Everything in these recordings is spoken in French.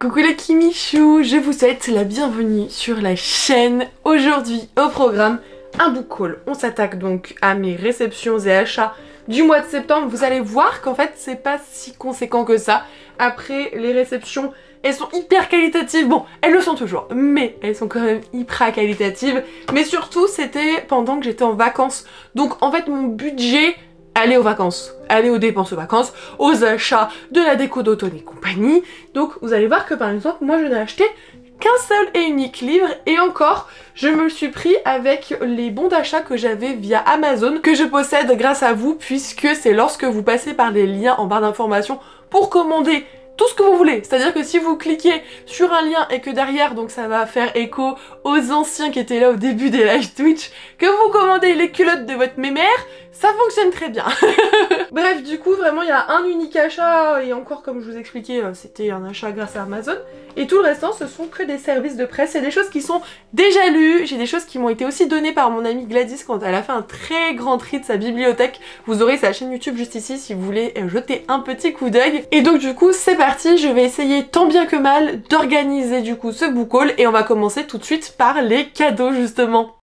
Coucou les Kimichou, je vous souhaite la bienvenue sur la chaîne. Aujourd'hui au programme, un book haul. On s'attaque donc à mes réceptions et achats du mois de septembre. Vous allez voir qu'en fait c'est pas si conséquent que ça. Après les réceptions, elles sont hyper qualitatives. Bon, elles le sont toujours, mais elles sont quand même hyper qualitatives. Mais surtout c'était pendant que j'étais en vacances. Donc en fait mon budget... aller aux vacances, aller aux dépenses aux vacances, aux achats, de la déco d'automne et compagnie. Donc vous allez voir que par exemple moi je n'ai acheté qu'un seul et unique livre, et encore je me le suis pris avec les bons d'achat que j'avais via Amazon, que je possède grâce à vous, puisque c'est lorsque vous passez par les liens en barre d'informations pour commander tout ce que vous voulez. C'est-à-dire que si vous cliquez sur un lien et que derrière, donc ça va faire écho aux anciens qui étaient là au début des live Twitch, que vous commandez les culottes de votre mémère, ça fonctionne très bien. Bref, du coup vraiment il y a un unique achat, et encore comme je vous expliquais c'était un achat grâce à Amazon, et tout le restant ce sont que des services de presse. C'est des choses qui sont déjà lues, j'ai des choses qui m'ont été aussi données par mon amie Gladys quand elle a fait un très grand tri de sa bibliothèque. Vous aurez sa chaîne YouTube juste ici si vous voulez jeter un petit coup d'œil. Et donc du coup c'est parti, je vais essayer tant bien que mal d'organiser du coup ce book haul, et on va commencer tout de suite par les cadeaux justement.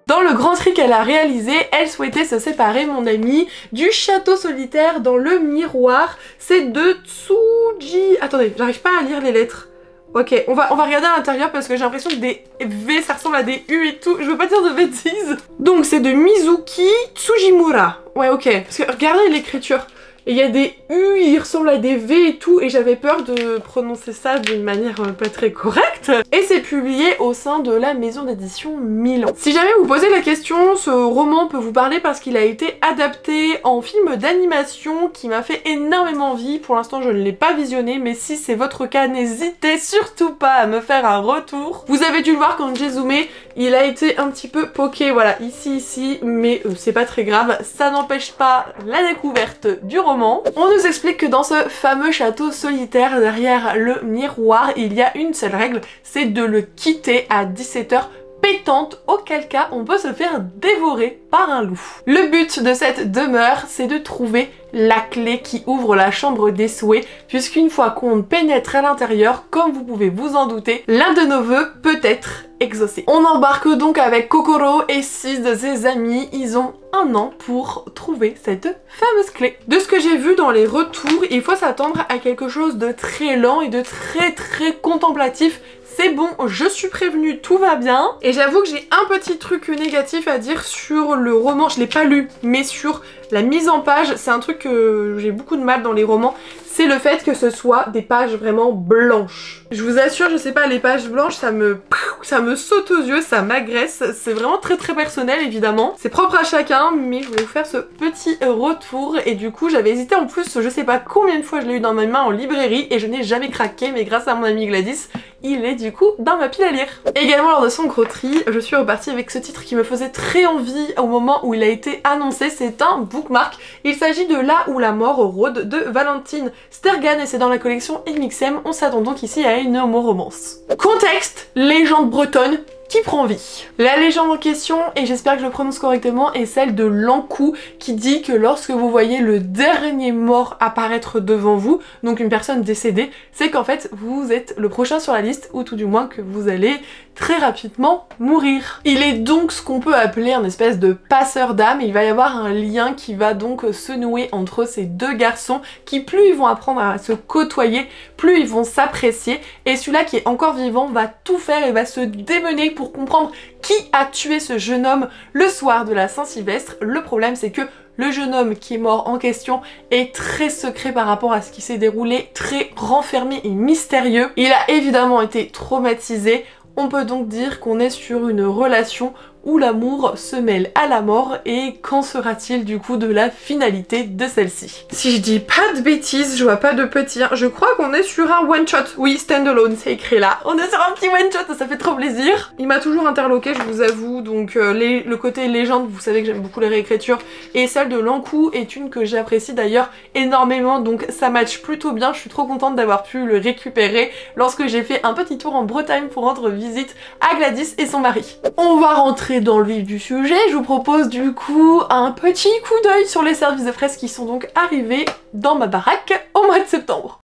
Dans le grand tri qu'elle a réalisé, elle souhaitait se séparer, mon amie, du château solitaire dans le miroir. C'est de Tsuji... Attendez, j'arrive pas à lire les lettres. Ok, on va regarder à l'intérieur parce que j'ai l'impression que des V ça ressemble à des U et tout. Je veux pas dire de bêtises. Donc c'est de Mizuki Tsujimura. Ouais, ok. Parce que regardez l'écriture. Et il y a des U, il ressemble à des V et tout, et j'avais peur de prononcer ça d'une manière pas très correcte. Et c'est publié au sein de la maison d'édition Milan. Si jamais vous posez la question, ce roman peut vous parler parce qu'il a été adapté en film d'animation qui m'a fait énormément envie. Pour l'instant je ne l'ai pas visionné, mais si c'est votre cas, n'hésitez surtout pas à me faire un retour. Vous avez dû le voir quand j'ai zoomé, il a été un petit peu poké, voilà, ici, mais c'est pas très grave, ça n'empêche pas la découverte du roman. On nous explique que dans ce fameux château solitaire derrière le miroir, il y a une seule règle, c'est de le quitter à 17h pétante, auquel cas on peut se faire dévorer par un loup. Le but de cette demeure, c'est de trouver la clé qui ouvre la chambre des souhaits, puisqu'une fois qu'on pénètre à l'intérieur, comme vous pouvez vous en douter, l'un de nos vœux peut être exaucé. On embarque donc avec Kokoro et 6 de ses amis. Ils ont un an pour trouver cette fameuse clé. De ce que j'ai vu dans les retours, il faut s'attendre à quelque chose de très lent et de très contemplatif. C'est bon, je suis prévenue, tout va bien. Et j'avoue que j'ai un petit truc négatif à dire sur le roman, je l'ai pas lu, mais sur la mise en page, c'est un truc que j'ai beaucoup de mal dans les romans, c'est le fait que ce soit des pages vraiment blanches. Je vous assure, je sais pas, les pages blanches, ça me saute aux yeux, ça m'agresse, c'est vraiment très personnel évidemment. C'est propre à chacun, mais je voulais vous faire ce petit retour, et du coup j'avais hésité en plus, je sais pas combien de fois je l'ai eu dans mes mains en librairie, et je n'ai jamais craqué, mais grâce à mon amie Gladys, il est du coup dans ma pile à lire. Également lors de son gros tri, je suis repartie avec ce titre qui me faisait très envie au moment où il a été annoncé, c'est un bookmark. Il s'agit de Là où la mort rôde de Valentine Stergan, et c'est dans la collection MXM. On s'attend donc ici à une homo-romance. Contexte, légende bretonne qui prend vie. La légende en question, et j'espère que je le prononce correctement, est celle de Lankou, qui dit que lorsque vous voyez le dernier mort apparaître devant vous, donc une personne décédée, c'est qu'en fait vous êtes le prochain sur la liste, ou tout du moins que vous allez très rapidement mourir. Il est donc ce qu'on peut appeler un espèce de passeur d'âme, et il va y avoir un lien qui va donc se nouer entre ces deux garçons, qui plus ils vont apprendre à se côtoyer, plus ils vont s'apprécier, et celui-là qui est encore vivant va tout faire et va se démener pour comprendre qui a tué ce jeune homme le soir de la Saint-Sylvestre. Le problème c'est que le jeune homme qui est mort en question est très secret par rapport à ce qui s'est déroulé, très renfermé et mystérieux. Il a évidemment été traumatisé. On peut donc dire qu'on est sur une relation où l'amour se mêle à la mort, et qu'en sera-t-il du coup de la finalité de celle-ci? Si je dis pas de bêtises, je vois pas de petit, je crois qu'on est sur un one-shot. Oui, stand-alone, c'est écrit là. On est sur un petit one-shot, ça fait trop plaisir. Il m'a toujours interloqué, je vous avoue, donc le côté légende, vous savez que j'aime beaucoup les réécritures, et celle de Lankou est une que j'apprécie d'ailleurs énormément, donc ça match plutôt bien. Je suis trop contente d'avoir pu le récupérer lorsque j'ai fait un petit tour en Bretagne pour rendre visite à Gladys et son mari. On va rentrer rentrer dans le vif du sujet, je vous propose du coup un petit coup d'œil sur les services de presse qui sont donc arrivés dans ma baraque au mois de septembre.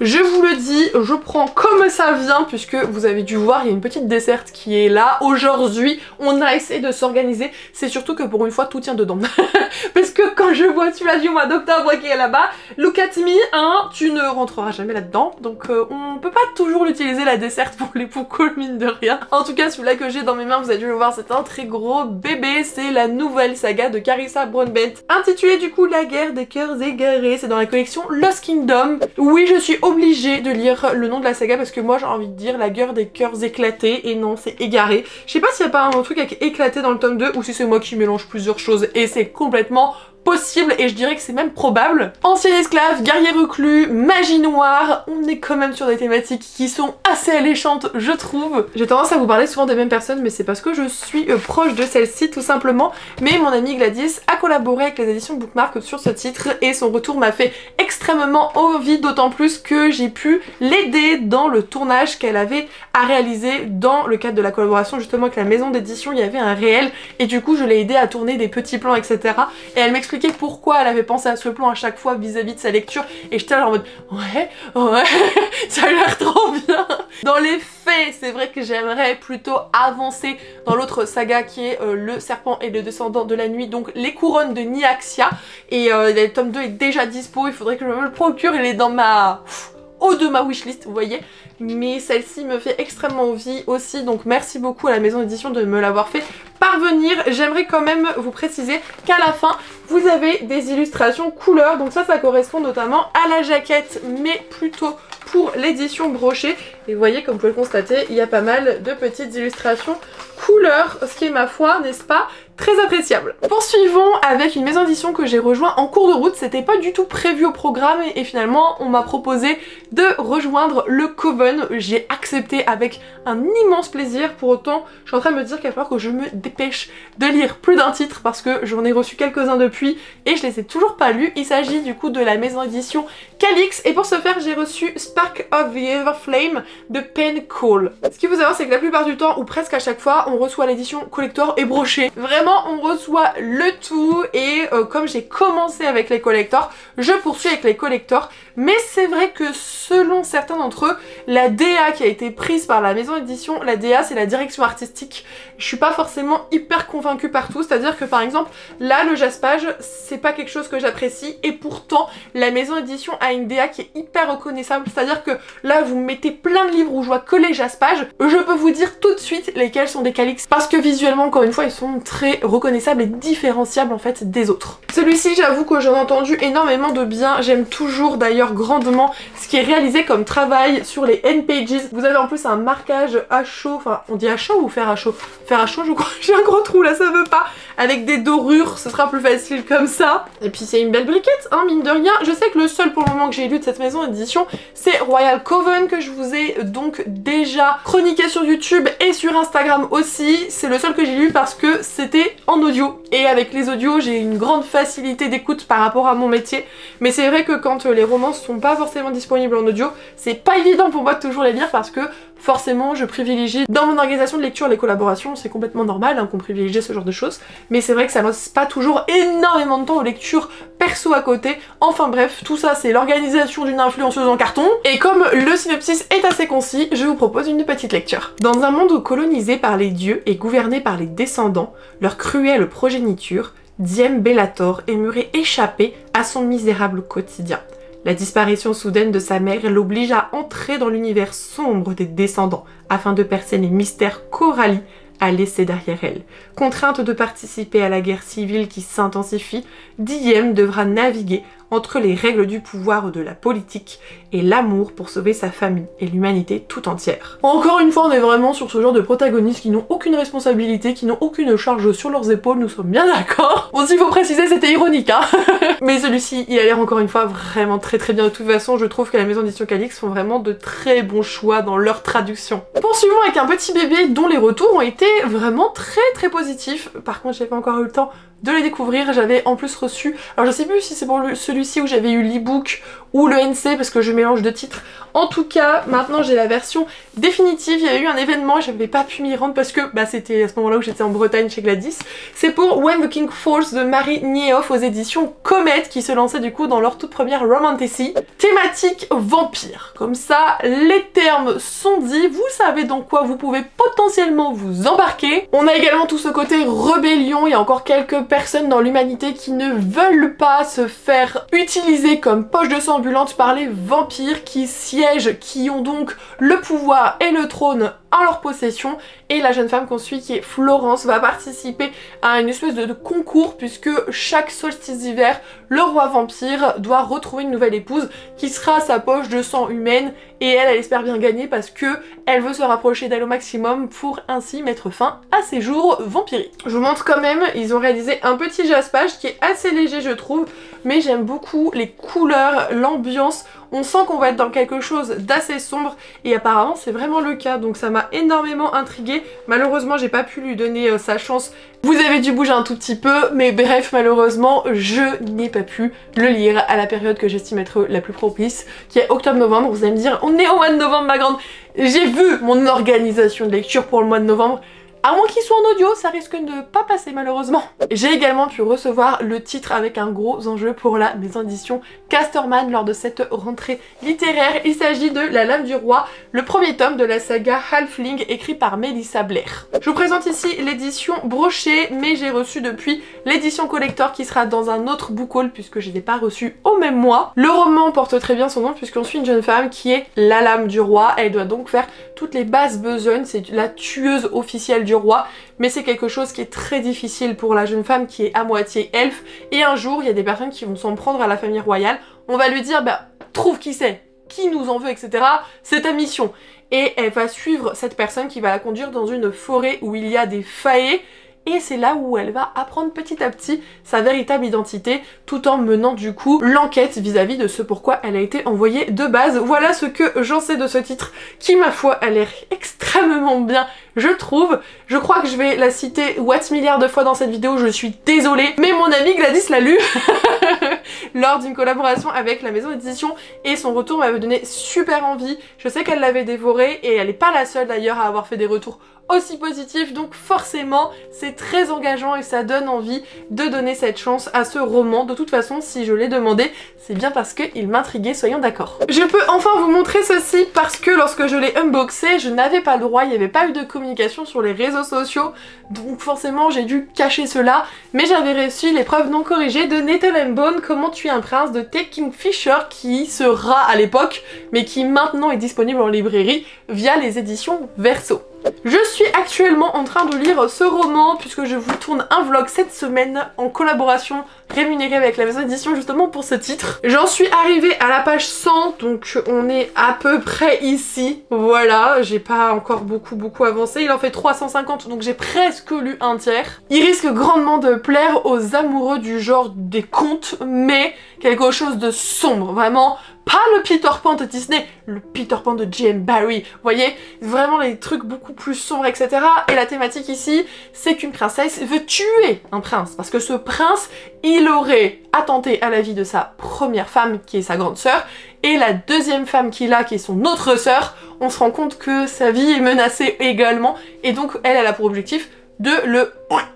Je vous le dis, je prends comme ça vient puisque vous avez dû voir, il y a une petite desserte qui est là. Aujourd'hui, on a essayé de s'organiser. C'est surtout que pour une fois, tout tient dedans. Parce que quand je vois celui-là du mois d'octobre qui est là-bas, look at me, hein, tu ne rentreras jamais là-dedans. Donc on peut pas toujours l'utiliser la desserte pour les poucous, mine de rien. En tout cas, celui-là que j'ai dans mes mains, vous avez dû le voir, c'est un très gros bébé. C'est la nouvelle saga de Carissa Broadbent, intitulée du coup La guerre des cœurs égarés. C'est dans la collection Lost Kingdom. Oui, je suis obligée de lire le nom de la saga parce que moi j'ai envie de dire la guerre des cœurs éclatés et non c'est égaré. Je sais pas s'il y a pas un truc avec éclaté dans le tome 2 ou si c'est moi qui mélange plusieurs choses et c'est complètement possible et je dirais que c'est même probable. Ancien esclave, guerrier reclus, magie noire, on est quand même sur des thématiques qui sont assez alléchantes je trouve. J'ai tendance à vous parler souvent des mêmes personnes mais c'est parce que je suis proche de celle-ci tout simplement. Mais mon amie Gladys a collaboré avec les éditions Bookmark sur ce titre et son retour m'a fait extrêmement envie, d'autant plus que j'ai pu l'aider dans le tournage qu'elle avait à réaliser dans le cadre de la collaboration justement avec la maison d'édition. Il y avait un réel et du coup je l'ai aidé à tourner des petits plans etc. Et elle m'expliquait pourquoi elle avait pensé à ce plan à chaque fois vis-à-vis de sa lecture et j'étais là en mode ouais ça a l'air trop bien. Dans les faits c'est vrai que j'aimerais plutôt avancer dans l'autre saga qui est le serpent et le descendant de la nuit, donc les couronnes de Nyaxia, et le tome 2 est déjà dispo, il faudrait que je me le procure, il est dans ma haut de ma wishlist vous voyez, mais celle-ci me fait extrêmement envie aussi, donc merci beaucoup à la maison d'édition de me l'avoir fait parvenir. J'aimerais quand même vous préciser qu'à la fin vous avez des illustrations couleurs, donc ça correspond notamment à la jaquette mais plutôt pour l'édition brochée et vous voyez comme vous pouvez le constater il y a pas mal de petites illustrations couleurs, ce qui est ma foi n'est-ce pas très appréciable. Poursuivons avec une maison d'édition que j'ai rejoint en cours de route, c'était pas du tout prévu au programme et finalement on m'a proposé de rejoindre le Coven. J'ai accepté avec un immense plaisir, pour autant je suis en train de me dire qu'il va falloir que je me dépêche de lire plus d'un titre parce que j'en ai reçu quelques-uns depuis et je les ai toujours pas lus. Il s'agit du coup de la maison d'édition Calix et pour ce faire j'ai reçu Spark of the Everflame de Pen Cole. Ce qu'il faut savoir c'est que la plupart du temps ou presque à chaque fois on reçoit l'édition collector et brochée. Vraiment on reçoit le tout et comme j'ai commencé avec les collectors, je poursuis avec les collectors, mais c'est vrai que selon certains d'entre eux, la DA qui a été prise par la maison d'édition, la DA c'est la direction artistique, je suis pas forcément hyper convaincue par tout, c'est-à-dire que par exemple là le jaspage c'est pas quelque chose que j'apprécie et pourtant la maison d'édition a une DA qui est hyper reconnaissable, c'est-à-dire que là vous mettez plein de livres où je vois que les jaspages, je peux vous dire tout de suite lesquels sont des Calix parce que visuellement encore une fois ils sont très reconnaissables et différenciables en fait des autres. Celui-ci j'avoue que j'en ai entendu énormément de bien, j'aime toujours d'ailleurs grandement ce qui est réalisé comme travail sur les end pages. Vous avez en plus un marquage à chaud, enfin on dit à chaud ou fer à chaud? Fer à chaud je crois, j'ai un gros trou là ça veut pas, avec des dorures, ce sera plus facile comme ça. Et puis c'est une belle briquette hein mine de rien. Je sais que le seul pour le moment que j'ai lu de cette maison d'édition c'est Royal Coven que je vous ai donc déjà chroniqué sur YouTube et sur Instagram aussi. C'est le seul que j'ai lu parce que c'était en audio et avec les audios j'ai une grande facilité d'écoute par rapport à mon métier, mais c'est vrai que quand les romans sont pas forcément disponibles en audio c'est pas évident pour moi de toujours les lire parce que forcément je privilégie dans mon organisation de lecture les collaborations, c'est complètement normal hein, qu'on privilégie ce genre de choses, mais c'est vrai que ça laisse pas toujours énormément de temps aux lectures perso à côté. Enfin bref, tout ça c'est l'organisation d'une influenceuse en carton et comme le synopsis est assez concis, je vous propose une petite lecture. Dans un monde colonisé par les dieux et gouverné par les descendants, leur cruelle progéniture, Diem Bellator aimerait échapper à son misérable quotidien. La disparition soudaine de sa mère l'oblige à entrer dans l'univers sombre des descendants afin de percer les mystères qu'Oralie a laissés derrière elle. Contrainte de participer à la guerre civile qui s'intensifie, Diem devra naviguer entre les règles du pouvoir de la politique et l'amour pour sauver sa famille et l'humanité tout entière. Encore une fois, on est vraiment sur ce genre de protagonistes qui n'ont aucune responsabilité, qui n'ont aucune charge sur leurs épaules, nous sommes bien d'accord. Bon, s'il faut préciser, c'était ironique, hein. Mais celui-ci, il a l'air encore une fois vraiment très bien. De toute façon, je trouve que la maison d'édition Calix font vraiment de très bons choix dans leur traduction. Poursuivons avec un petit bébé dont les retours ont été vraiment très positifs. Par contre, j'ai pas encore eu le temps de les découvrir. J'avais en plus reçu, alors je sais plus si c'est pour celui-ci où j'avais eu l'e-book ou le NC parce que je mélange de titres. En tout cas, maintenant j'ai la version définitive. Il y a eu un événement, j'avais pas pu m'y rendre parce que c'était à ce moment-là où j'étais en Bretagne chez Gladys. C'est pour When the King Falls de Mary Niehoff aux éditions Comet qui se lançait du coup dans leur toute première Romantasy. Thématique vampire. Comme ça, les termes sont dits, vous savez dans quoi vous pouvez potentiellement vous embarquer. On a également tout ce côté rébellion, il y a encore quelques personnes dans l'humanité qui ne veulent pas se faire utiliser comme poche de sang ambulante par les vampires qui siègent, qui ont donc le pouvoir et le trône en leur possession, et la jeune femme qu'on suit qui est Florence va participer à une espèce de concours puisque chaque solstice d'hiver le roi vampire doit retrouver une nouvelle épouse qui sera sa poche de sang humaine, et elle espère bien gagner parce que elle veut se rapprocher d'elle au maximum pour ainsi mettre fin à ses jours vampiriques. Je vous montre quand même, ils ont réalisé un petit jaspage qui est assez léger je trouve, mais j'aime beaucoup les couleurs, l'ambiance. On sent qu'on va être dans quelque chose d'assez sombre et apparemment c'est vraiment le cas, donc ça m'a énormément intriguée. Malheureusement j'ai pas pu lui donner sa chance, vous avez dû bouger un tout petit peu, mais bref malheureusement je n'ai pas pu le lire à la période que j'estime être la plus propice, qui est octobre-novembre. Vous allez me dire on est au mois de novembre ma grande, j'ai vu mon organisation de lecture pour le mois de novembre. À moins qu'il soit en audio, ça risque de ne pas passer malheureusement. J'ai également pu recevoir le titre avec un gros enjeu pour la maison d'édition Casterman lors de cette rentrée littéraire. Il s'agit de La Lame du Roi, le premier tome de la saga Halfling écrit par Melissa Blair. Je vous présente ici l'édition brochée, mais j'ai reçu depuis l'édition collector qui sera dans un autre book haul puisque je ne l'ai pas reçu au même mois. Le roman porte très bien son nom puisqu'on suit une jeune femme qui est la Lame du Roi. Elle doit donc faire toutes les basses besognes, c'est la tueuse officielle du roi, mais c'est quelque chose qui est très difficile pour la jeune femme qui est à moitié elfe, et un jour il y a des personnes qui vont s'en prendre à la famille royale, on va lui dire trouve qui c'est, qui nous en veut, etc. C'est ta mission. Et elle va suivre cette personne qui va la conduire dans une forêt où il y a des faées, et c'est là où elle va apprendre petit à petit sa véritable identité tout en menant du coup l'enquête vis-à-vis de ce pourquoi elle a été envoyée de base. Voilà ce que j'en sais de ce titre qui ma foi a l'air extrêmement bien je trouve. Je crois que je vais la citer What milliards de fois dans cette vidéo, je suis désolée, mais mon amie Gladys l'a lu lors d'une collaboration avec la maison d'édition et son retour m'avait donné super envie. Je sais qu'elle l'avait dévoré et elle n'est pas la seule d'ailleurs à avoir fait des retours aussi positif, donc forcément c'est très engageant et ça donne envie de donner cette chance à ce roman. De toute façon si je l'ai demandé c'est bien parce qu'il m'intriguait, soyons d'accord. Je peux enfin vous montrer ceci parce que lorsque je l'ai unboxé je n'avais pas le droit, il n'y avait pas eu de communication sur les réseaux sociaux, donc forcément j'ai dû cacher cela, mais j'avais reçu l'épreuve non corrigée de Nettle & Bone, Comment tuer un prince de T. Kingfisher, qui sera à l'époque mais qui maintenant est disponible en librairie via les éditions Verso. Je suis actuellement en train de lire ce roman puisque je vous tourne un vlog cette semaine en collaboration rémunérée avec la maison d'édition justement pour ce titre. J'en suis arrivée à la page 100, donc on est à peu près ici. Voilà, j'ai pas encore beaucoup avancé. Il en fait 350 donc j'ai presque lu un tiers. Il risque grandement de plaire aux amoureux du genre des contes, mais quelque chose de sombre, vraiment. Pas le Peter Pan de Disney, le Peter Pan de J.M. Barrie, vous voyez, vraiment les trucs beaucoup plus sombres, etc. Et la thématique ici, c'est qu'une princesse veut tuer un prince, parce que ce prince, il aurait attenté à la vie de sa première femme, qui est sa grande sœur, et la deuxième femme qu'il a, qui est son autre sœur, on se rend compte que sa vie est menacée également, et donc elle a pour objectif de le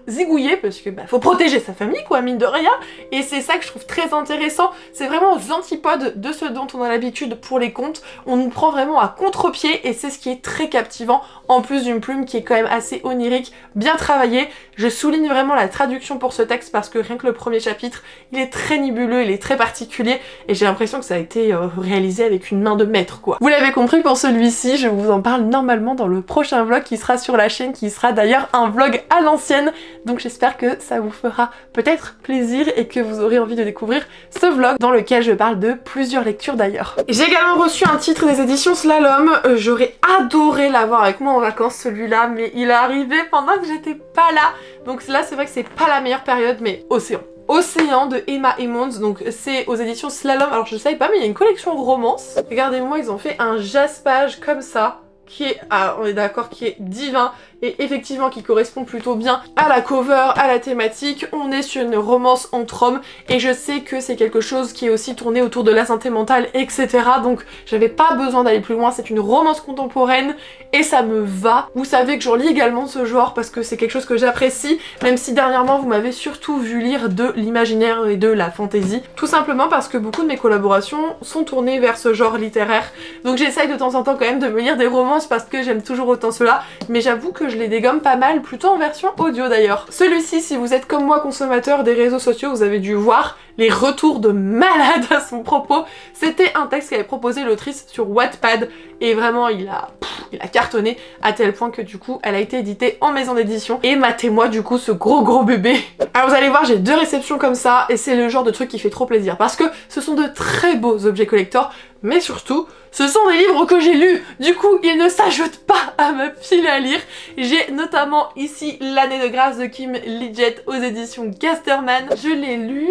zigouiller parce que faut protéger sa famille quoi, mine de rien, et c'est ça que je trouve très intéressant. C'est vraiment aux antipodes de ce dont on a l'habitude pour les contes, on nous prend vraiment à contre-pied et c'est ce qui est très captivant, en plus d'une plume qui est quand même assez onirique, bien travaillée. Je souligne vraiment la traduction pour ce texte parce que rien que le premier chapitre il est très nébuleux, il est très particulier et j'ai l'impression que ça a été réalisé avec une main de maître quoi. Vous l'avez compris, pour celui-ci je vous en parle normalement dans le prochain vlog qui sera sur la chaîne, qui sera d'ailleurs un vlog à l'ancienne, donc j'espère que ça vous fera peut-être plaisir et que vous aurez envie de découvrir ce vlog dans lequel je parle de plusieurs lectures d'ailleurs. J'ai également reçu un titre des éditions Slalom, j'aurais adoré l'avoir avec moi en vacances celui-là, mais il est arrivé pendant que j'étais pas là, donc là c'est vrai que c'est pas la meilleure période, mais Océan de Emma Emmons, donc c'est aux éditions Slalom. Alors je savais pas mais il y a une collection romance, regardez-moi, ils ont fait un jaspage comme ça. qui est, ah, on est d'accord, qui est divin et effectivement qui correspond plutôt bien à la cover, à la thématique. On est sur une romance entre hommes et je sais que c'est quelque chose qui est aussi tourné autour de la santé mentale, etc. Donc j'avais pas besoin d'aller plus loin, c'est une romance contemporaine et ça me va. Vous savez que je relis également ce genre parce que c'est quelque chose que j'apprécie, même si dernièrement vous m'avez surtout vu lire de l'imaginaire et de la fantasy. Tout simplement parce que beaucoup de mes collaborations sont tournées vers ce genre littéraire. Donc j'essaye de temps en temps quand même de me lire des romances parce que j'aime toujours autant cela, mais j'avoue que je les dégomme pas mal, plutôt en version audio d'ailleurs. Celui-ci, si vous êtes comme moi consommateur des réseaux sociaux, vous avez dû voir les retours de malade à son propos. C'était un texte qu'avait proposé l'autrice sur Wattpad et vraiment il a cartonné à tel point que du coup elle a été éditée en maison d'édition et matez-moi du coup ce gros bébé. Alors vous allez voir, j'ai 2 réceptions comme ça et c'est le genre de truc qui fait trop plaisir parce que ce sont de très beaux objets collector, mais surtout ce sont des livres que j'ai lus, du coup ils ne s'ajoutent pas à ma pile à lire. J'ai notamment ici L'année de grâce de Kim Liggett aux éditions Casterman. Je l'ai lu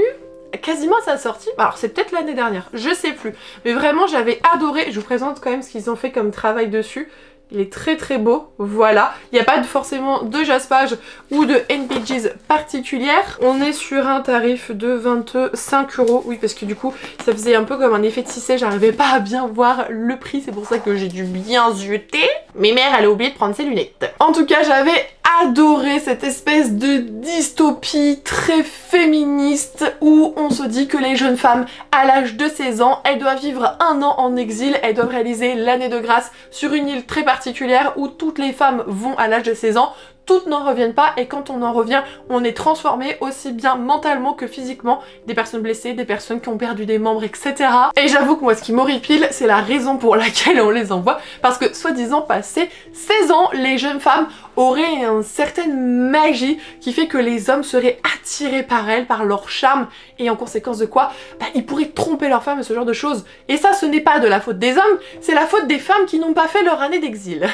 quasiment à sa sortie, alors c'est peut-être l'année dernière, je sais plus, mais vraiment j'avais adoré. Je vous présente quand même ce qu'ils ont fait comme travail dessus. Il est très beau, voilà. Il n'y a pas forcément de jaspage ou de NPGs particulières. On est sur un tarif de 25 €. Oui, parce que du coup, ça faisait un peu comme un effet tissé. J'arrivais pas à bien voir le prix. C'est pour ça que j'ai dû bien zioter. Mais mère, elle a oublié de prendre ses lunettes. En tout cas, j'avais adoré cette espèce de dystopie très féministe où on se dit que les jeunes femmes à l'âge de 16 ans, elles doivent vivre 1 an en exil, elles doivent réaliser l'année de grâce sur une île très particulière où toutes les femmes vont à l'âge de 16 ans. Toutes n'en reviennent pas et quand on en revient, on est transformé aussi bien mentalement que physiquement. Des personnes blessées, des personnes qui ont perdu des membres, etc. Et j'avoue que moi ce qui m'horripile, c'est la raison pour laquelle on les envoie. Parce que soi-disant passé 16 ans, les jeunes femmes auraient une certaine magie qui fait que les hommes seraient attirés par elles, par leur charme. Et en conséquence de quoi, ils pourraient tromper leurs femmes et ce genre de choses. Et ça, ce n'est pas de la faute des hommes, c'est la faute des femmes qui n'ont pas fait leur année d'exil.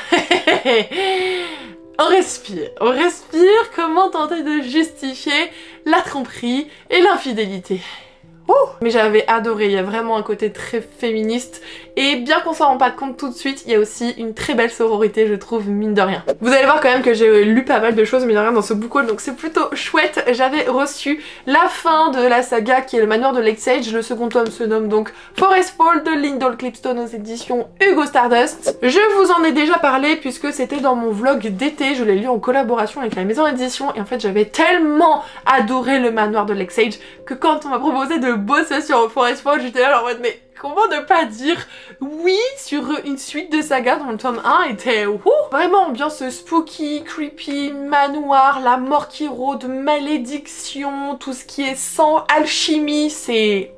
On respire, comment tenter de justifier la tromperie et l'infidélité. Mais j'avais adoré, il y a vraiment un côté très féministe et bien qu'on s'en rende pas compte tout de suite, il y a aussi une très belle sororité je trouve, mine de rien. Vous allez voir quand même que j'ai lu pas mal de choses mine de rien dans ce book haul, donc c'est plutôt chouette. J'avais reçu la fin de la saga qui est le manoir de Lakesage, le second tome se nomme donc Forestfall de Lyndall Clipstone aux éditions Hugo Stardust. Je vous en ai déjà parlé puisque c'était dans mon vlog d'été, je l'ai lu en collaboration avec la maison d'édition et en fait j'avais tellement adoré le manoir de Lakesage que quand on m'a proposé de bosser sur Forestfall, j'étais là en mode mais comment ne pas dire oui sur une suite de saga dont le tome 1 était vraiment ambiance spooky, creepy, manoir, la mort qui rôde, malédiction, tout ce qui est sang, alchimie, c'est...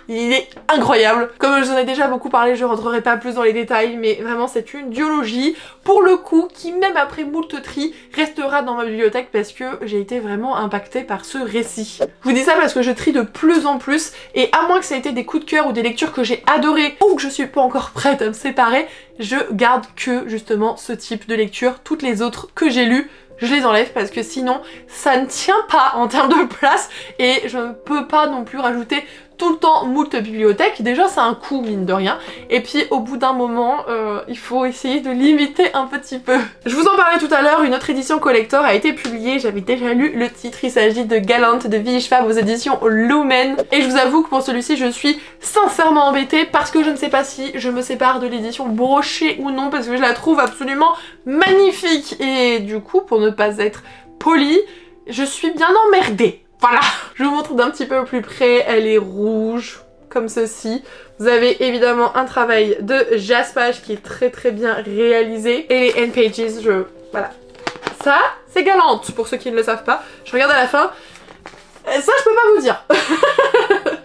il est incroyable. Comme je vous en ai déjà beaucoup parlé, je rentrerai pas plus dans les détails, mais vraiment c'est une duologie, pour le coup, qui même après moult tri, restera dans ma bibliothèque parce que j'ai été vraiment impactée par ce récit. Je vous dis ça parce que je trie de plus en plus, et à moins que ça ait été des coups de cœur ou des lectures que j'ai adorées, ou que je suis pas encore prête à me séparer, je garde que justement ce type de lecture. Toutes les autres que j'ai lues, je les enlève parce que sinon ça ne tient pas en termes de place et je ne peux pas non plus rajouter tout le temps moult bibliothèques. Déjà c'est un coût mine de rien et puis au bout d'un moment il faut essayer de limiter un petit peu. Je vous en parlais tout à l'heure, une autre édition collector a été publiée, j'avais déjà lu le titre, il s'agit de Gallant de Village Fab aux éditions Lumen et je vous avoue que pour celui-ci je suis sincèrement embêtée parce que je ne sais pas si je me sépare de l'édition brochée ou non parce que je la trouve absolument magnifique et du coup pour ne pas être polie, je suis bien emmerdée. Voilà, je vous montre d'un petit peu plus près, elle est rouge, comme ceci. Vous avez évidemment un travail de jaspage qui est très bien réalisé. Et les end pages, voilà. Ça, c'est Gallant, pour ceux qui ne le savent pas. Je regarde à la fin. Ça, je peux pas vous dire.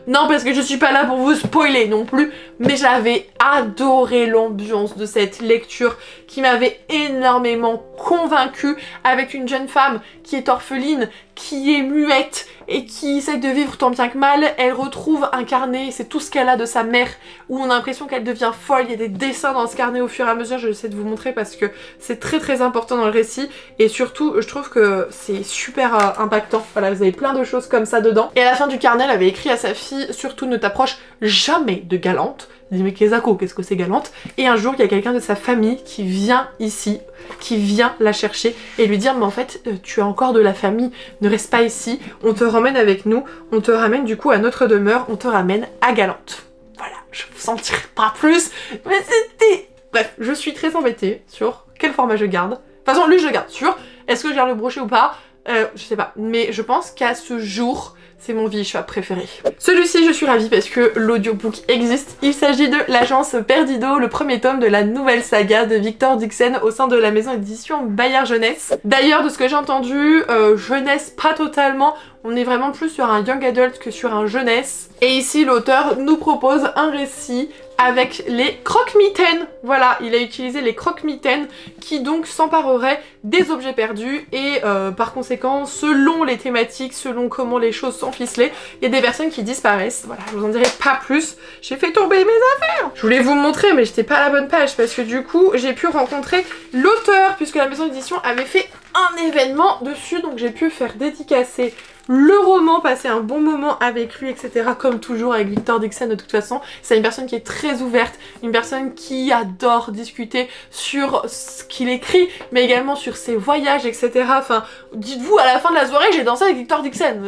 Non, parce que je suis pas là pour vous spoiler non plus, mais j'avais adoré l'ambiance de cette lecture qui m'avait énormément convaincue, avec une jeune femme qui est orpheline, qui est muette et qui essaie de vivre tant bien que mal. Elle retrouve un carnet, c'est tout ce qu'elle a de sa mère, où on a l'impression qu'elle devient folle. Il y a des dessins dans ce carnet au fur et à mesure, je vais essayer de vous montrer parce que c'est très important dans le récit et surtout je trouve que c'est super impactant. Voilà, vous avez plein de choses comme ça dedans. Et à la fin du carnet, elle avait écrit à sa fille: surtout ne t'approche jamais de Gallant, Je dis mais Kezako, qu'est-ce que c'est Galante? Et un jour il y a quelqu'un de sa famille qui vient ici, qui vient la chercher et lui dire mais en fait tu as encore de la famille, ne reste pas ici, on te ramène avec nous, on te ramène du coup à notre demeure, on te ramène à Galante. Voilà, je vous en dirai pas plus, mais c'était... Bref, je suis très embêtée sur quel format je garde. De toute façon lui je le garde sur, est-ce que je garde le brochet ou pas? Je sais pas, mais je pense qu'à ce jour, c'est mon Village préféré. Celui-ci, je suis ravie parce que l'audiobook existe. Il s'agit de L'Agence Perdido, le premier tome de la nouvelle saga de Victor Dixon au sein de la maison d'édition Bayard Jeunesse. D'ailleurs, de ce que j'ai entendu, jeunesse pas totalement, on est vraiment plus sur un young adult que sur un jeunesse. Et ici, l'auteur nous propose un récit avec les croque-mitaines. Voilà, il a utilisé les croque-mitaines qui donc s'empareraient des objets perdus et par conséquent, selon les thématiques, selon comment les choses sont ficelées, il y a des personnes qui disparaissent. Voilà, je vous en dirai pas plus. J'ai fait tomber mes affaires. Je voulais vous montrer mais j'étais pas à la bonne page parce que du coup, j'ai pu rencontrer l'auteur puisque la maison d'édition avait fait un événement dessus, donc j'ai pu faire dédicacer le roman, passer un bon moment avec lui, etc. Comme toujours avec Victor Dixon de toute façon. C'est une personne qui est très ouverte, une personne qui adore discuter sur ce qu'il écrit, mais également sur ses voyages, etc. Enfin, dites-vous à la fin de la soirée, j'ai dansé avec Victor Dixon.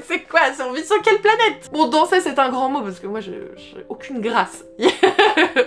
C'est quoi? On vit sur quelle planète? Bon, danser c'est un grand mot parce que moi j'ai aucune grâce.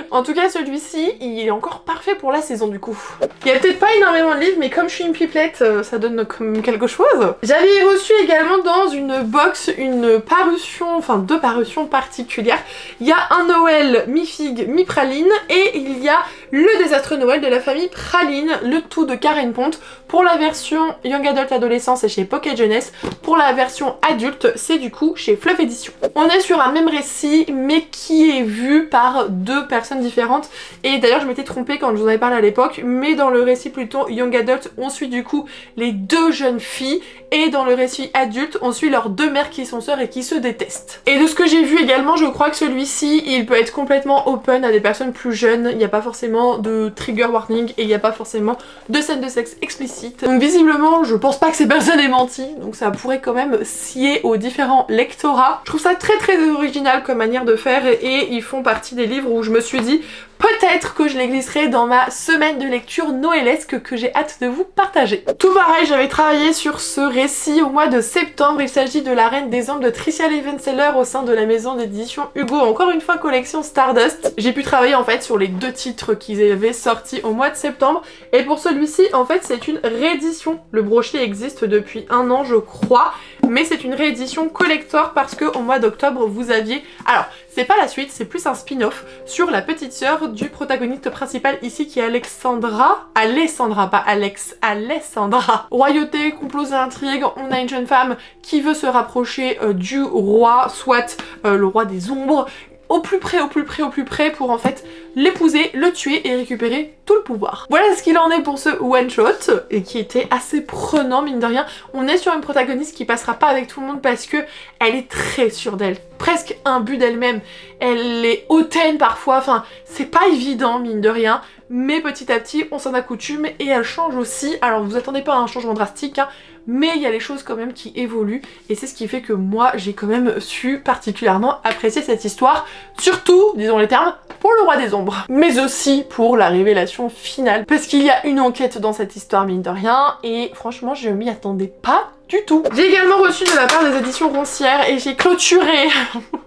En tout cas, celui-ci, il est encore parfait pour la saison du coup. Il y a peut-être pas énormément de livres, mais comme je suis une pipelette, ça donne comme quelque chose. J'avais reçu également dans une box une parution, enfin deux parutions particulières. Il y a un Noël mi-figue, mi-praline et il y a le désastre Noël de la famille Praline, le tout de Karen Ponte. Pour la version Young Adult Adolescent, c'est chez Pocket Jeunesse. Pour la version adulte, c'est du coup chez Fluff Édition. On est sur un même récit, mais qui est vu par deux personnes différentes. Et d'ailleurs, je m'étais trompée quand je vous en avais parlé à l'époque, mais dans le récit plutôt Young Adult, on suit du coup les deux jeunes filles. Et dans le récit adulte, on suit leurs deux mères qui sont sœurs et qui se détestent. Et de ce que j'ai vu également, je crois que celui-ci, il peut être complètement open à des personnes plus jeunes. Il n'y a pas forcément de trigger warning et il n'y a pas forcément de scène de sexe explicite. Donc visiblement, je pense pas que ces personnes aient menti. Donc ça pourrait quand même scier aux différents lectorats. Je trouve ça très très original comme manière de faire et ils font partie des livres où je me suis dit peut-être que je les glisserai dans ma semaine de lecture noëlesque que j'ai hâte de vous partager. Tout pareil, j'avais travaillé sur ce récit au mois de septembre. Il s'agit de La Reine des Ombres de Tricia Levenseller au sein de la maison d'édition Hugo. Encore une fois, collection Stardust. J'ai pu travailler en fait sur les deux titres qu'ils avaient sortis au mois de septembre. Et pour celui-ci, en fait, c'est une réédition. Le brochet existe depuis 1 an, je crois. Mais c'est une réédition collector parce que au mois d'octobre, vous aviez... Alors, c'est pas la suite, c'est plus un spin-off sur la petite sœur du protagoniste principal ici qui est Alexandra. Alessandra, pas Alex, Alessandra. Royauté, complots et intrigues, on a une jeune femme qui veut se rapprocher du roi, soit le roi des ombres, au plus près pour en fait l'épouser, le tuer et récupérer tout le pouvoir. Voilà ce qu'il en est pour ce one shot et qui était assez prenant mine de rien. On est sur une protagoniste qui passera pas avec tout le monde parce que elle est très sûre d'elle, presque imbue d'elle-même. Elle est hautaine parfois, enfin c'est pas évident mine de rien, mais petit à petit on s'en accoutume et elle change aussi. Alors vous attendez pas à un changement drastique hein, mais il y a les choses quand même qui évoluent et c'est ce qui fait que moi j'ai quand même su particulièrement apprécier cette histoire, surtout, disons les termes, pour le roi des ombres, mais aussi pour la révélation finale, parce qu'il y a une enquête dans cette histoire mine de rien et franchement je m'y attendais pas du tout. J'ai également reçu de la part des éditions Roncière et j'ai clôturé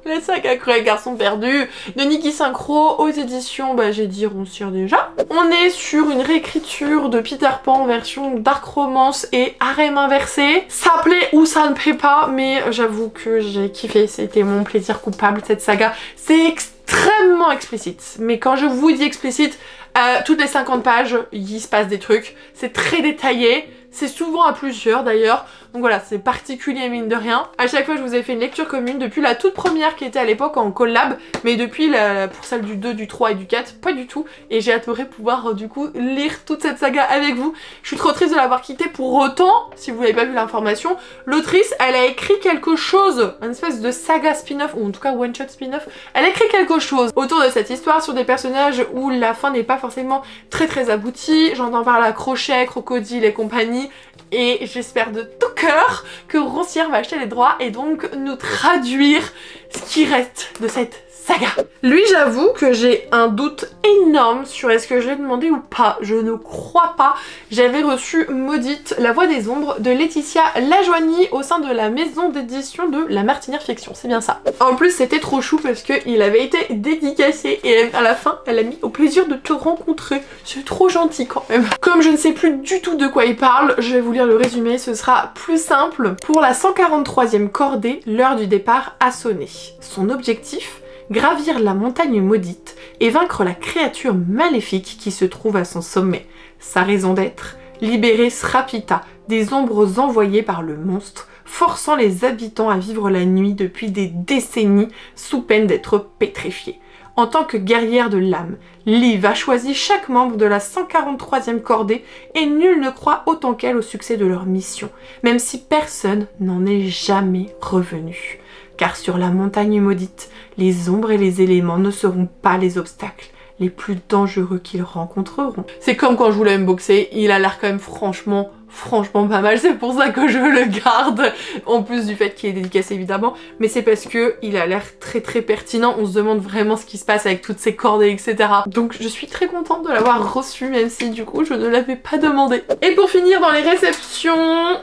la saga Cruel Garçon Perdu de Niki Synchro aux éditions, j'ai dit Roncière déjà. On est sur une réécriture de Peter Pan version dark romance et harem inversé. Ça plaît ou ça ne plaît pas, mais j'avoue que j'ai kiffé, c'était mon plaisir coupable cette saga. C'est extrêmement explicite, mais quand je vous dis explicite, toutes les 50 pages, il se passe des trucs, c'est très détaillé. C'est souvent à plusieurs d'ailleurs, donc voilà, c'est particulier mine de rien. À chaque fois je vous ai fait une lecture commune, depuis la toute première qui était à l'époque en collab, mais depuis pour celle du 2, du 3 et du 4, pas du tout. Et j'ai adoré pouvoir du coup lire toute cette saga avec vous. Je suis trop triste de l'avoir quittée, pour autant, si vous n'avez pas vu l'information, l'autrice elle a écrit quelque chose, une espèce de saga spin-off, ou en tout cas one shot spin-off, elle a écrit quelque chose autour de cette histoire sur des personnages où la fin n'est pas forcément très aboutie. J'entends par là Crochet, Crocodile et compagnie. Et j'espère de tout cœur que Roncière va acheter les droits et donc nous traduire ce qui reste de cette saga. Lui, j'avoue que j'ai un doute énorme sur est-ce que je l'ai demandé ou pas. Je ne crois pas. J'avais reçu Maudite, la voix des ombres de Laetitia Lajoigny au sein de la maison d'édition de La Martinière Fiction. C'est bien ça. En plus, c'était trop chou parce qu'il avait été dédicacé et à la fin, elle a mis au plaisir de te rencontrer. C'est trop gentil quand même. Comme je ne sais plus du tout de quoi il parle, je vais vous lire le résumé. Ce sera plus simple. Pour la 143e cordée, l'heure du départ a sonné. Son objectif, gravir la montagne maudite et vaincre la créature maléfique qui se trouve à son sommet. Sa raison d'être, libérer Srapita des ombres envoyées par le monstre, forçant les habitants à vivre la nuit depuis des décennies sous peine d'être pétrifiés. En tant que guerrière de l'âme, Liv a choisi chaque membre de la 143e cordée et nul ne croit autant qu'elle au succès de leur mission, même si personne n'en est jamais revenu. Car sur la montagne maudite, les ombres et les éléments ne seront pas les obstacles les plus dangereux qu'ils rencontreront. C'est comme quand je voulais me boxer, il a l'air quand même franchement pas mal, c'est pour ça que je le garde, en plus du fait qu'il est dédicacé évidemment, mais c'est parce que il a l'air très pertinent, on se demande vraiment ce qui se passe avec toutes ces cordées, etc. Donc je suis très contente de l'avoir reçu, même si du coup je ne l'avais pas demandé. Et pour finir dans les réceptions,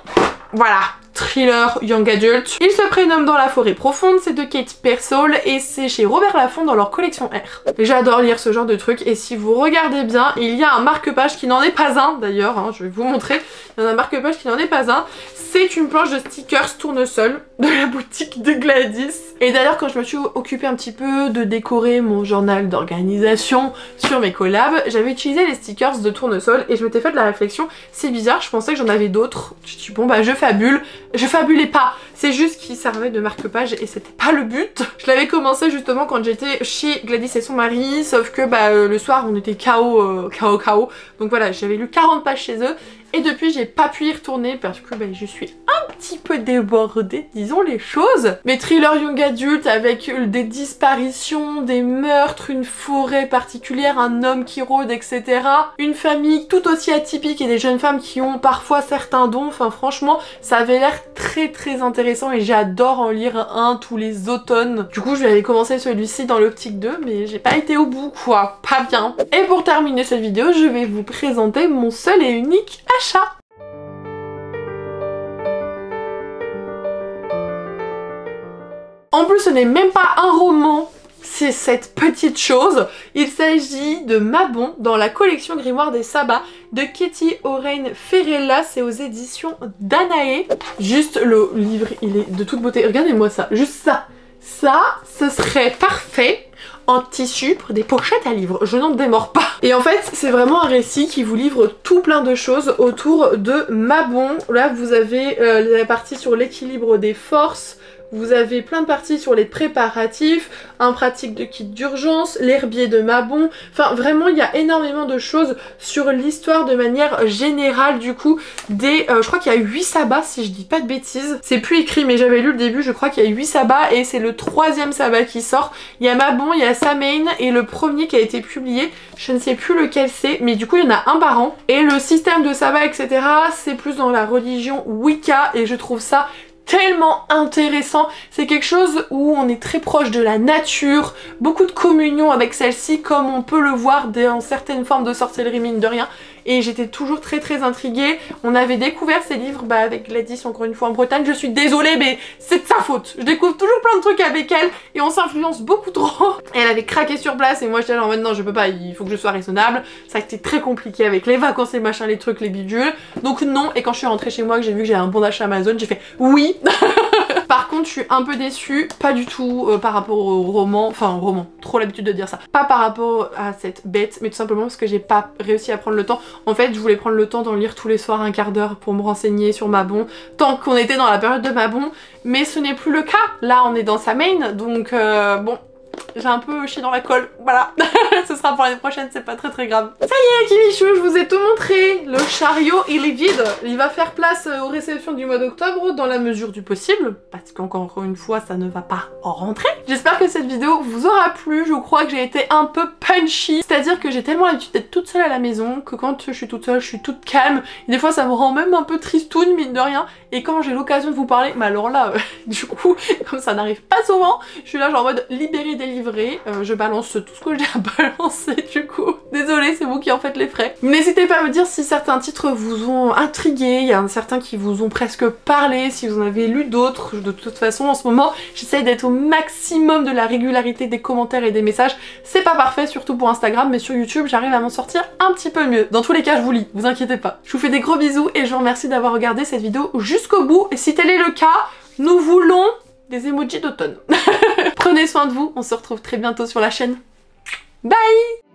voilà, thriller young adult. Il se prénomme Dans la forêt profonde, c'est de Kate Pearsall et c'est chez Robert Laffont dans leur collection R. J'adore lire ce genre de trucs et si vous regardez bien, il y a un marque-page qui n'en est pas un d'ailleurs, hein, je vais vous montrer, il y a un marque-page qui n'en est pas un. C'est une planche de stickers tournesol de la boutique de Gladys. Et d'ailleurs quand je me suis occupée un petit peu de décorer mon journal d'organisation sur mes collabs, j'avais utilisé les stickers de tournesol et je m'étais fait de la réflexion, c'est bizarre, je pensais que j'en avais d'autres. Je me suis dit bon bah je fabule. Je fabulais pas, c'est juste qu'il servait de marque-page et c'était pas le but. Je l'avais commencé justement quand j'étais chez Gladys et son mari, sauf que bah le soir on était KO. Donc voilà, j'avais lu 40 pages chez eux et depuis j'ai pas pu y retourner parce que bah, je suis un petit peu débordée, disons les choses. Mais thriller young adulte avec des disparitions, des meurtres, une forêt particulière, un homme qui rôde, etc. Une famille tout aussi atypique et des jeunes femmes qui ont parfois certains dons, enfin franchement ça avait l'air très intéressant et j'adore en lire un tous les automnes. Du coup je vais aller commencer celui-ci dans l'optique 2 mais j'ai pas été au bout quoi, pas bien. Et pour terminer cette vidéo je vais vous présenter mon seul et unique achat. En plus ce n'est même pas un roman, c'est cette petite chose. Il s'agit de Mabon dans la collection Grimoire des Sabbats de Katie O'Rein Ferrella, c'est aux éditions Danae. Juste le livre, il est de toute beauté. Regardez-moi ça, juste ça. Ça, ce serait parfait en tissu pour des pochettes à livres, je n'en démords pas. Et en fait, c'est vraiment un récit qui vous livre tout plein de choses autour de Mabon. Là, vous avez la partie sur l'équilibre des forces, vous avez plein de parties sur les préparatifs, un pratique de kit d'urgence, l'herbier de Mabon, enfin vraiment il y a énormément de choses sur l'histoire de manière générale du coup des... je crois qu'il y a 8 sabbats si je dis pas de bêtises, c'est plus écrit mais j'avais lu le début, je crois qu'il y a 8 sabbats et c'est le 3e sabbat qui sort. Il y a Mabon, il y a Samhain et le premier qui a été publié, je ne sais plus lequel c'est, mais du coup il y en a un par an. Et le système de sabbat etc c'est plus dans la religion Wicca et je trouve ça tellement intéressant, c'est quelque chose où on est très proche de la nature, beaucoup de communion avec celle-ci comme on peut le voir dans certaines formes de sorcellerie mine de rien et j'étais toujours très intriguée. On avait découvert ces livres avec Gladys encore une fois en Bretagne, je suis désolée mais c'est de sa faute, je découvre toujours plein de trucs avec elle et on s'influence beaucoup trop. Et elle avait craqué sur place et moi j'étais là en mode non je peux pas, il faut que je sois raisonnable, ça a été très compliqué avec les vacances les machins, les trucs, les bidules, donc non. Et quand je suis rentrée chez moi que j'ai vu que j'avais un bon d'achat Amazon, j'ai fait oui. Par contre je suis un peu déçue, pas du tout par rapport au roman, enfin au roman, trop l'habitude de dire ça, pas par rapport à cette bête, mais tout simplement parce que j'ai pas réussi à prendre le temps. En fait je voulais prendre le temps d'en lire tous les soirs un quart d'heure pour me renseigner sur Mabon, tant qu'on était dans la période de Mabon, mais ce n'est plus le cas. Là on est dans Samhain, donc bon, j'ai un peu chié dans la colle, voilà. Ce sera pour l'année prochaine, c'est pas très grave. Ça y est Kimichou, je vous ai tout montré. Le chariot il est vide, il va faire place aux réceptions du mois d'octobre dans la mesure du possible, parce qu'encore une fois ça ne va pas en rentrer. J'espère que cette vidéo vous aura plu, je crois que j'ai été un peu punchy, c'est-à-dire que j'ai tellement l'habitude d'être toute seule à la maison que quand je suis toute seule je suis toute calme, et des fois ça me rend même un peu tristoune mine de rien, et quand j'ai l'occasion de vous parler, mais alors là du coup comme ça n'arrive pas souvent, je suis là genre en mode libérée des livré. Je balance tout ce que j'ai à balancer du coup. Désolée, c'est vous qui en faites les frais. N'hésitez pas à me dire si certains titres vous ont intrigué, il y en a certains qui vous ont presque parlé, si vous en avez lu d'autres. De toute façon, en ce moment, j'essaye d'être au maximum de la régularité des commentaires et des messages. C'est pas parfait, surtout pour Instagram, mais sur YouTube, j'arrive à m'en sortir un petit peu mieux. Dans tous les cas, je vous lis, vous inquiétez pas. Je vous fais des gros bisous et je vous remercie d'avoir regardé cette vidéo jusqu'au bout. Et si tel est le cas, nous voulons des emojis d'automne. Prenez soin de vous, on se retrouve très bientôt sur la chaîne. Bye!